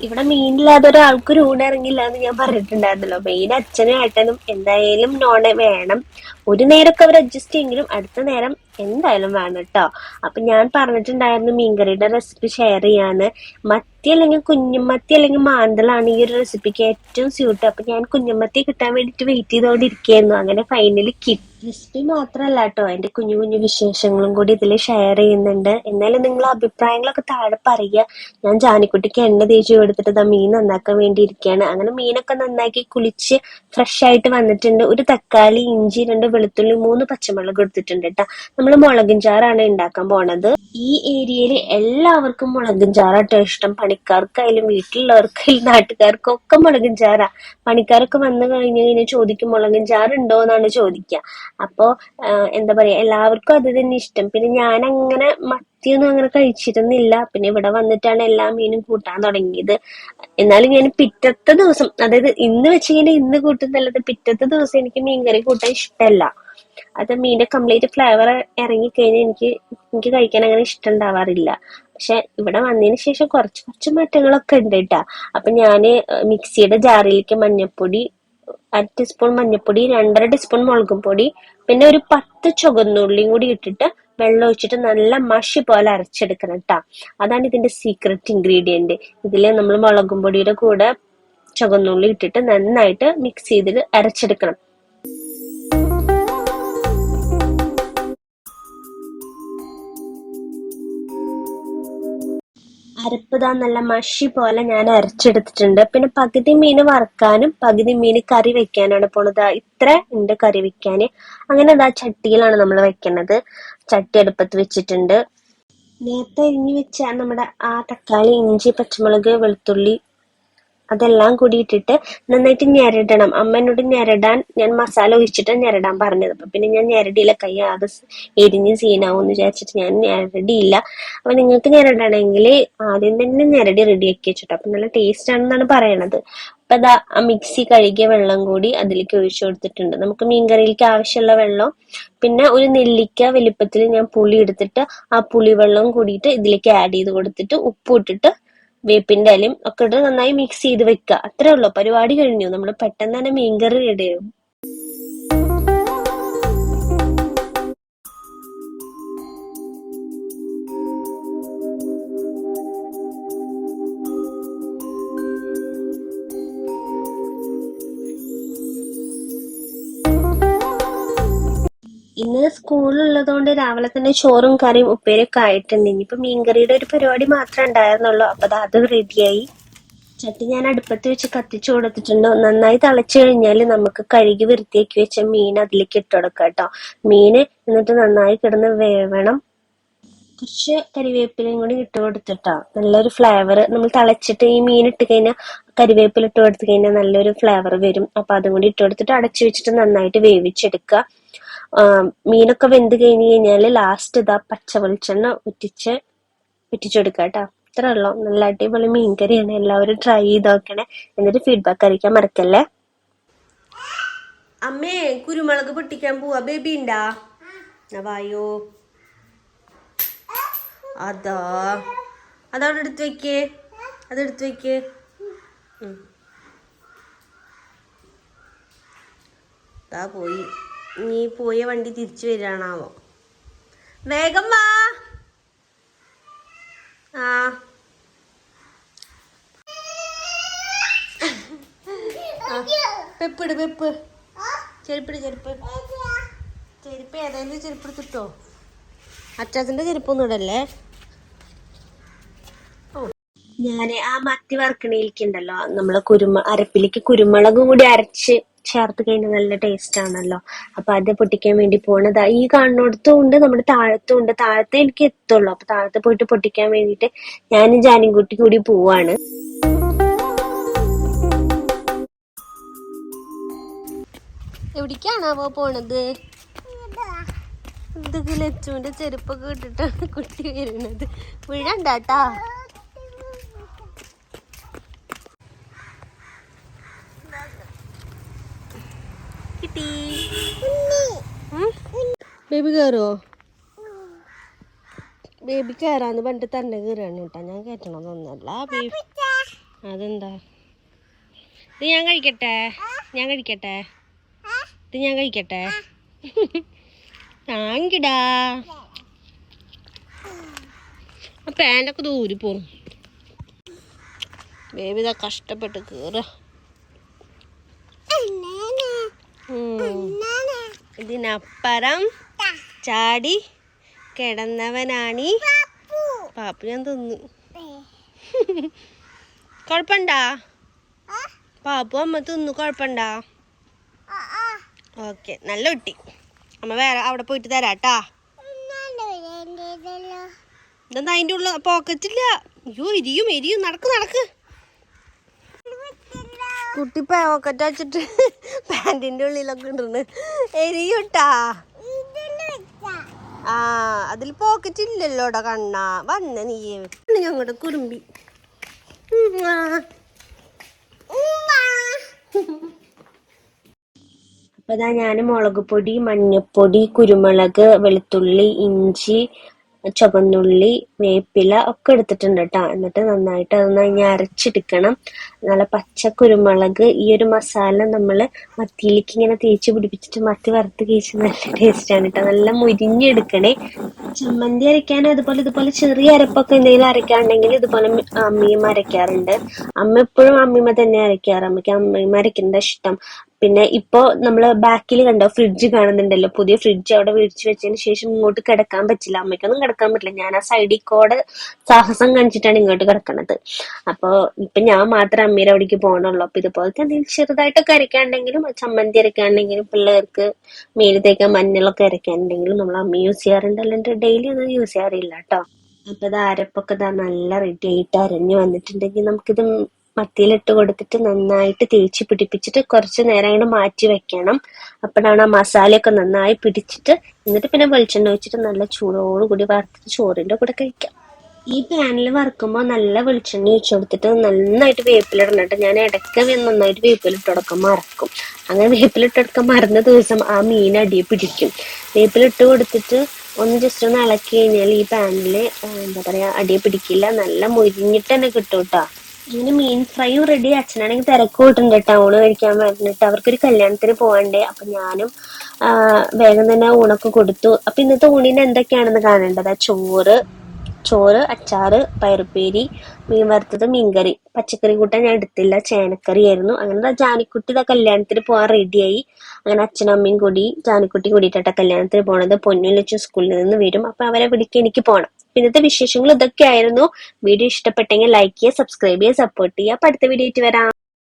ഇവിടെ മീനില്ലാതെ ഒരാൾക്കൊരു ഊണിറങ്ങില്ല എന്ന് ഞാൻ പറഞ്ഞിട്ടുണ്ടായിരുന്നല്ലോ. മെയിൻ അച്ഛനും ഏട്ടനും എന്തായാലും നോൺ വേണം. ഒരു നേരമൊക്കെ അവർ അഡ്ജസ്റ്റ് ചെയ്യെങ്കിലും അടുത്ത നേരം എന്തായാലും വേണം കേട്ടോ. അപ്പൊ ഞാൻ പറഞ്ഞിട്ടുണ്ടായിരുന്നു മീൻകറിയുടെ റെസിപ്പി ഷെയർ ചെയ്യാന്ന്. മത്തി അല്ലെങ്കിൽ കുഞ്ഞുമത്തി അല്ലെങ്കിൽ മാന്തളാണ് ഈ ഒരു റെസിപ്പിക്ക് ഏറ്റവും സ്യൂട്ട്. അപ്പൊ ഞാൻ കുഞ്ഞുമത്തി കിട്ടാൻ വേണ്ടിട്ട് വെയിറ്റ് ചെയ്തോണ്ടിരിക്കുകയായിരുന്നു. അങ്ങനെ ഫൈനലി കിട്ടി. റെസിപ്പി മാത്രല്ല കേട്ടോ, എന്റെ കുഞ്ഞു കുഞ്ഞു വിശേഷങ്ങളും കൂടി ഇതിൽ ഷെയർ ചെയ്യുന്നുണ്ട്. എന്നാലും നിങ്ങൾ അഭിപ്രായങ്ങളൊക്കെ താഴെ പറയുക. ഞാൻ ജാനിക്കുട്ടിക്ക് എണ്ണ തേച്ച് കൊടുത്തിട്ട് മീൻ നന്നാക്കാൻ വേണ്ടി ഇരിക്കുകയാണ്. അങ്ങനെ മീനൊക്കെ നന്നാക്കി കുളിച്ച് ഫ്രഷ് ആയിട്ട് വന്നിട്ടുണ്ട്. ഒരു തക്കാളി, ഇഞ്ചി, 2 വെളുത്തുള്ളി, 3 പച്ചമുളക് എടുത്തിട്ടുണ്ട് കേട്ടോ. നമ്മൾ മുളകിൻ ചാറാണ് ഉണ്ടാക്കാൻ പോണത്. ഈ ഏരിയയിൽ എല്ലാവർക്കും മുളകിൻ ചാറാട്ടോ ഇഷ്ടം. പണിക്കാർക്കായാലും വീട്ടിലുള്ളവർക്കായാലും നാട്ടുകാർക്കും ഒക്കെ മുളകിൻ ചാറാ. പണിക്കാരൊക്കെ വന്നു കഴിഞ്ഞാൽ ചോദിക്കും മുളകിൻ ചാറുണ്ടോ എന്നാണ് ചോദിക്കുക. അപ്പോ എന്താ പറയാ, എല്ലാവർക്കും അത് തന്നെ ഇഷ്ടം. പിന്നെ ഞാൻ അങ്ങനെ മത്തിയൊന്നും അങ്ങനെ കഴിച്ചിരുന്നില്ല. പിന്നെ ഇവിടെ വന്നിട്ടാണ് എല്ലാ മീനും കൂട്ടാൻ തുടങ്ങിയത്. എന്നാലും ഞാൻ പിറ്റത്തെ ദിവസം, അതായത് ഇന്ന് വെച്ചിങ്ങനെ ഇന്ന് കൂട്ടുന്നല്ലാതെ പിറ്റത്തെ ദിവസം എനിക്ക് മീൻകറി കൂട്ടാൻ ഇഷ്ടമല്ല. അത് മീന്റെ കംപ്ലീറ്റ് ഫ്ലേവർ ഇറങ്ങിക്കഴിഞ്ഞാൽ എനിക്ക് കഴിക്കാൻ അങ്ങനെ ഇഷ്ടം ഉണ്ടാവാറില്ല. പക്ഷെ ഇവിടെ വന്നതിന് ശേഷം കുറച്ച് മാറ്റങ്ങളൊക്കെ ഉണ്ട് കേട്ടാ. അപ്പൊ ഞാന് മിക്സിയുടെ ജാറിലേക്ക് മഞ്ഞപ്പൊടി, 1 ടീസ്പൂൺ മഞ്ഞപ്പൊടി, 2.5 ടീസ്പൂൺ മുളകും പൊടി, പിന്നെ ഒരു 10 ചുവന്നുള്ളിയും കൂടി ഇട്ടിട്ട് വെള്ളം ഒഴിച്ചിട്ട് നല്ല മഷി പോലെ അരച്ചെടുക്കണം കേട്ടാ. അതാണ് ഇതിന്റെ സീക്രട്ട് ഇൻഗ്രീഡിയന്റ്. ഇതില് നമ്മൾ മുളകും പൊടിയുടെ കൂടെ ചുവന്നുള്ളി ഇട്ടിട്ട് നന്നായിട്ട് മിക്സ് ചെയ്ത് അരച്ചെടുക്കണം. അരപ്പ് നല്ല മഷി പോലെ ഞാൻ അരച്ചെടുത്തിട്ടുണ്ട്. പിന്നെ പകുതി മീൻ വറുക്കാനും പകുതി മീൻ കറി വെക്കാനാണ് പോണത്. ഇത്ര ഉണ്ട് കറി വെക്കാന്. അങ്ങനെ ചട്ടിയിലാണ് നമ്മൾ വെക്കുന്നത്. ചട്ടി അടുപ്പത്ത് വെച്ചിട്ടുണ്ട്. നേരത്തെ അരിഞ്ഞു വെച്ച നമ്മുടെ ആ തക്കാളി, ഇഞ്ചി, പച്ചമുളക്, വെളുത്തുള്ളി അതെല്ലാം കൂടി ഇട്ടിട്ട് നന്നായിട്ട് ഞെരടണം. അമ്മ എന്നോട് ഞെരടാൻ, ഞാൻ മസാല ഒഴിച്ചിട്ട് ഞെരടാൻ പറഞ്ഞത്. അപ്പൊ പിന്നെ ഞാൻ ഞെരടിയില്ല, കൈ അത് എരിഞ്ഞ് സീനാവും എന്ന് വിചാരിച്ചിട്ട് ഞാൻ ഞെരടിയില്ല. അപ്പൊ നിങ്ങൾക്ക് ഞെരടണമെങ്കിൽ ആദ്യം തന്നെ ഞെരടി റെഡിയാക്കി വെച്ചിട്ടോ. അപ്പൊ നല്ല ടേസ്റ്റ് ആണെന്നാണ് പറയണത്. അപ്പൊ ആ മിക്സി കഴുകിയ വെള്ളം കൂടി അതിലേക്ക് ഒഴിച്ചു കൊടുത്തിട്ടുണ്ട്. നമുക്ക് മീൻകറിയിലേക്ക് ആവശ്യമുള്ള വെള്ളം, പിന്നെ ഒരു നെല്ലിക്ക വലിപ്പത്തിൽ ഞാൻ പുളി എടുത്തിട്ട് ആ പുളിവെള്ളം കൂടിയിട്ട് ഇതിലേക്ക് ആഡ് ചെയ്ത് കൊടുത്തിട്ട് ഉപ്പ് ഇട്ടിട്ട് വേപ്പിന്റെ ഇലയും ഒക്കെ ഇട്ട് നന്നായി മിക്സ് ചെയ്ത് വെക്കുക. അത്രേ ഉള്ളൂ, പരിപാടി കഴിഞ്ഞു. നമ്മൾ പെട്ടെന്ന് തന്നെ മീൻകറി റെഡിയാവും. ഇന്ന് സ്കൂളുള്ളതുകൊണ്ട് രാവിലെ തന്നെ ചോറും കറിയും ഉപ്പേരിയൊക്കെ ആയിട്ടുണ്ട്. ഇനിയിപ്പോ മീൻകറിയുടെ ഒരു പരിപാടി മാത്രമേ ഉണ്ടായിരുന്നുള്ളൂ. അപ്പൊ അത് റെഡിയായി. ചട്ടി ഞാൻ അടുപ്പത്ത് വെച്ച് കത്തിച്ചു കൊടുത്തിട്ടുണ്ട്. നന്നായി തിളച്ചു കഴിഞ്ഞാൽ നമുക്ക് കഴുകി വൃത്തിയാക്കി വെച്ച മീൻ അതിലേക്ക് ഇട്ട് കൊടുക്കാം കേട്ടോ. മീന് എന്നിട്ട് നന്നായി കിടന്ന് വേവണം. കുറച്ച് കരിവേപ്പിലയും കൂടി ഇട്ട് കൊടുത്തിട്ടോ, നല്ലൊരു ഫ്ലേവർ. നമ്മൾ തിളച്ചിട്ട് ഈ മീൻ ഇട്ട് കഴിഞ്ഞാൽ കരിവേപ്പില ഇട്ട് കൊടുത്തു കഴിഞ്ഞാൽ നല്ലൊരു ഫ്ലേവർ വരും. അപ്പൊ അതും കൂടി ഇട്ട് കൊടുത്തിട്ട് അടച്ചു വെച്ചിട്ട് നന്നായിട്ട് വേവിച്ചെടുക്കുക. മീനൊക്കെ വെന്ത് കഴിഞ്ഞ് കഴിഞ്ഞാല് ലാസ്റ്റ് പച്ച വെളിച്ചെണ്ണ ഉറ്റിച്ചെടുക്കുക കേട്ടോ. ഇത്ര ഉള്ളൂ. നല്ല അടിപൊളി മീൻകറിയാണ്. എല്ലാവരും ട്രൈ ചെയ്ത് നോക്കണേ. എന്നിട്ട് ഫീഡ്ബാക്ക് അറിയിക്കാൻ മറക്കല്ലേ. അമ്മേ, കുരുമുളക് പൊട്ടിക്കാൻ പോവാ. ബേബി ഉണ്ടാ? വായോ. അതവിടെ എടുത്ത് വെക്കേ. അതെടുത്ത് വെക്ക്. പോയി. നീ പോയ വണ്ടി തിരിച്ചു വരാണാവോ? വേഗം വാ. പെപ്പിട്, പെപ്പ്. ചെരുപ്പിട്, ചെരുപ്പ് ഏതായാലും ചെരുപ്പ് എടുത്തിട്ടോ. അച്ചാച്ചന്റെ ചെരുപ്പൊന്നും ഇടല്ലേ. ഞാന് ആ മത്തി വറുക്കണയിലേക്കുണ്ടല്ലോ, നമ്മള് അരപ്പിലേക്ക് കുരുമുളകും കൂടി അരച്ച് ചേർത്ത് കഴിഞ്ഞാൽ നല്ല ടേസ്റ്റ് ആണല്ലോ. അപ്പൊ അത് പൊട്ടിക്കാൻ വേണ്ടി പോണതാ. ഈ കാണുന്നിടത്തും ഉണ്ട്, നമ്മുടെ താഴത്തും ഉണ്ട്. താഴത്തെ എനിക്ക് എത്തുള്ളൂ. അപ്പൊ താഴത്ത് പോയിട്ട് പൊട്ടിക്കാൻ വേണ്ടിട്ട് ഞാനും ജാനിക്കുട്ടി കൂടി പോവാണ്. എവിടേക്കാണാവോ പോണത്? ഇത് ലച്ചുവിന്റെ ചെരുപ്പൊക്കെ ഇട്ടിട്ടാണ് കുട്ടി വരുന്നത്. വീഴണ്ടാട്ടാ. കിട്ടി. ബേബി കയറോ? ബേബി കയറാന്ന് പറഞ്ഞിട്ട് തന്നെ കയറാണ് കേട്ടാ. ഞാൻ കയറ്റണമെന്നൊന്നല്ല. അതെന്താ? ഇത് ഞാൻ കഴിക്കട്ടെ? ഞാൻ കഴിക്കട്ടെ? ഇത് ഞാൻ കഴിക്കട്ടെ? താങ്കിടാ. ആ പാൻ്റൊക്കെ ദൂരി പോവും. ബേബി ഇതാ കഷ്ടപ്പെട്ട് കയറുക. ഇതിനപ്പുറം ചാടി കിടന്നവനാണീ പാപ്പു. ഞാൻ തിന്നു. കുഴപ്പമുണ്ടാ പാപ്പു? അമ്മ തിന്നു. കുഴപ്പമുണ്ടാ? ഓക്കെ, നല്ല കുട്ടി. അമ്മ വേറെ അവിടെ പോയിട്ട് തരാട്ടാ. ഇതെന്താ അതിൻ്റെ ഉള്ള പോക്കറ്റില്ല? അയ്യോ, എരിയും. നടക്ക്. കുട്ടി പോക്കറ്റ് വെച്ചിട്ട് പാൻറ്റിൻ്റെ ഉള്ളിലൊക്കെ ഉണ്ടെന്ന് എരിയൂട്ടാ. ആ, അതിൽ പോക്കറ്റ് ഇല്ലല്ലോടാ കണ്ണാ. വന്ന നീയേ ഞങ്ങളുടെ കുറുമ്പി. അപ്പൊ ഇതാ ഞാൻ മുളക് പൊടി, മഞ്ഞപ്പൊടി, കുരുമുളക്, വെളുത്തുള്ളി, ഇഞ്ചി, ചുവന്നുള്ളി, വേപ്പില ഒക്കെ എടുത്തിട്ടുണ്ട് കേട്ടോ. എന്നിട്ട് നന്നായിട്ട് അതൊന്ന് ഇനി അരച്ചെടുക്കണം. നല്ല പച്ച കുരുമുളക്. ഈ ഒരു മസാല നമ്മൾ മത്തിയിലേക്ക് ഇങ്ങനെ തേച്ച് പിടിപ്പിച്ചിട്ട് മത്തി വറുത്ത് കഴിച്ച് നല്ല ടേസ്റ്റാണ് കേട്ടോ. നല്ല മുരിഞ്ഞെടുക്കണേ. ചമ്മന്തി അരയ്ക്കാൻ ഇതുപോലെ ചെറിയ അരപ്പൊക്കെ എന്തെങ്കിലും അരയ്ക്കാണ്ടെങ്കിൽ ഇതുപോലെ അമ്മിയും അരയ്ക്കാറുണ്ട്. അമ്മ എപ്പോഴും അമ്മിമ്മ തന്നെ അരയ്ക്കാറ്. അമ്മയ്ക്ക് അമ്മിമ്മ അരയ്ക്കുന്നത് ഇഷ്ടം. പിന്നെ ഇപ്പോ നമ്മള് ബാക്കിൽ കണ്ടോ ഫ്രിഡ്ജ് കാണുന്നുണ്ടല്ലോ, പുതിയ ഫ്രിഡ്ജ് അവിടെ മേടിച്ചു വെച്ചതിന് ശേഷം ഇങ്ങോട്ട് കിടക്കാൻ പറ്റില്ല. അമ്മയ്ക്കൊന്നും കിടക്കാൻ പറ്റില്ല. ഞാൻ ആ സൈഡിൽ കൂടെ സാഹസം കാണിച്ചിട്ടാണ് ഇങ്ങോട്ട് കിടക്കണത്. അപ്പൊ ഇപ്പൊ ഞാൻ മാത്രം അമ്മയുടെ അവിടേക്ക് പോകണുള്ളൂ. അപ്പൊ ഇതുപോലത്തെ എന്തെങ്കിലും ചെറുതായിട്ടൊക്കെ അരയ്ക്കാണ്ടെങ്കിലും ചമ്മന്തി അരയ്ക്കാണ്ടെങ്കിലും പിള്ളേർക്ക് മേല് തേക്കാൻ മഞ്ഞളൊക്കെ അരയ്ക്കാനുണ്ടെങ്കിലും നമ്മൾ അമ്മ യൂസ് ചെയ്യാറുണ്ട്. അല്ലാണ്ട് ഡെയിലി ഒന്നും യൂസ് ചെയ്യാറില്ല കേട്ടോ. അപ്പൊ ഇത് അരപ്പൊക്കെ നല്ല റെഡി ആയിട്ട് അരഞ്ഞു വന്നിട്ടുണ്ടെങ്കിൽ നമുക്കിത് മത്തിയിലിട്ട് കൊടുത്തിട്ട് നന്നായിട്ട് തേച്ച് പിടിപ്പിച്ചിട്ട് കുറച്ച് നേരം അങ്ങോട്ട് മാറ്റി വെക്കണം. അപ്പോഴാണ് ആ മസാലയൊക്കെ നന്നായി പിടിച്ചിട്ട് എന്നിട്ട് പിന്നെ വെളിച്ചെണ്ണ ഒഴിച്ചിട്ട് നല്ല ചൂടോടുകൂടി വറുത്തിട്ട് ചോറിന്റെ കൂടെ കഴിക്കാം. ഈ പാനിൽ വറുക്കുമ്പോൾ നല്ല വെളിച്ചെണ്ണ ഒഴിച്ചു കൊടുത്തിട്ട് നന്നായിട്ട് വേപ്പിലിടണം. ഞാൻ ഇടയ്ക്ക് നന്നായിട്ട് വേപ്പിലിട്ടെടുക്കാൻ മറക്കും. അങ്ങനെ വേപ്പിലിട്ടെടുക്കാൻ മറന്ന ദിവസം ആ മീൻ അടിയെ പിടിക്കും. വേപ്പിലിട്ട് കൊടുത്തിട്ട് ഒന്ന് ജസ്റ്റ് ഒന്ന് ഇളക്കി കഴിഞ്ഞാൽ ഈ പാനിൽ എന്താ പറയാ അടിയെ പിടിക്കില്ല. നല്ല മുരിഞ്ഞിട്ട് തന്നെ കിട്ടും കേട്ടോ. ഇങ്ങനെ മീൻ ഫ്രൈയും റെഡി. അച്ഛനാണെങ്കിൽ തിരക്ക് കൂട്ടുണ്ട് ടൗണ് കഴിക്കാൻ പറഞ്ഞിട്ട്. അവർക്കൊരു കല്യാണത്തിന് പോകണ്ടേ. അപ്പൊ ഞാനും വേഗം തന്നെ ഊണൊക്കെ കൊടുത്തു. അപ്പൊ ഇന്നത്തെ ഊണിന് എന്തൊക്കെയാണെന്ന് കാണേണ്ടത്. ചോറ്, അച്ചാറ്, പയറുപ്പേരി, മീൻ വറുത്തത്, മീൻകറി. പച്ചക്കറി കൂട്ടാൻ ഞാൻ എടുത്തില്ല, ചേനക്കറി ആയിരുന്നു. അങ്ങനെ ജാനിക്കുട്ടി കല്യാണത്തിന് പോകാൻ റെഡിയായി. അങ്ങനെ അച്ഛനും അമ്മയും കൂടി ജാനിക്കുട്ടി കൂടിയിട്ടാ കല്യാണത്തിന് പോണത്. പൊന്നും ലച്ചും സ്കൂളിൽ നിന്ന് വരും. അപ്പൊ അവരെ വിളിക്കാൻ എനിക്ക് പോകണം. ഇന്നത്തെ വിശേഷങ്ങൾ ഇതൊക്കെ ആയിരുന്നു. വീഡിയോ ഇഷ്ടപ്പെട്ടെങ്കിൽ ലൈക്ക് ചെയ്യുക, സബ്സ്ക്രൈബ് ചെയ്യുക, സപ്പോർട്ട് ചെയ്യുക. അപ്പൊ അടുത്ത വീഡിയോ ആയിട്ട് വരാം.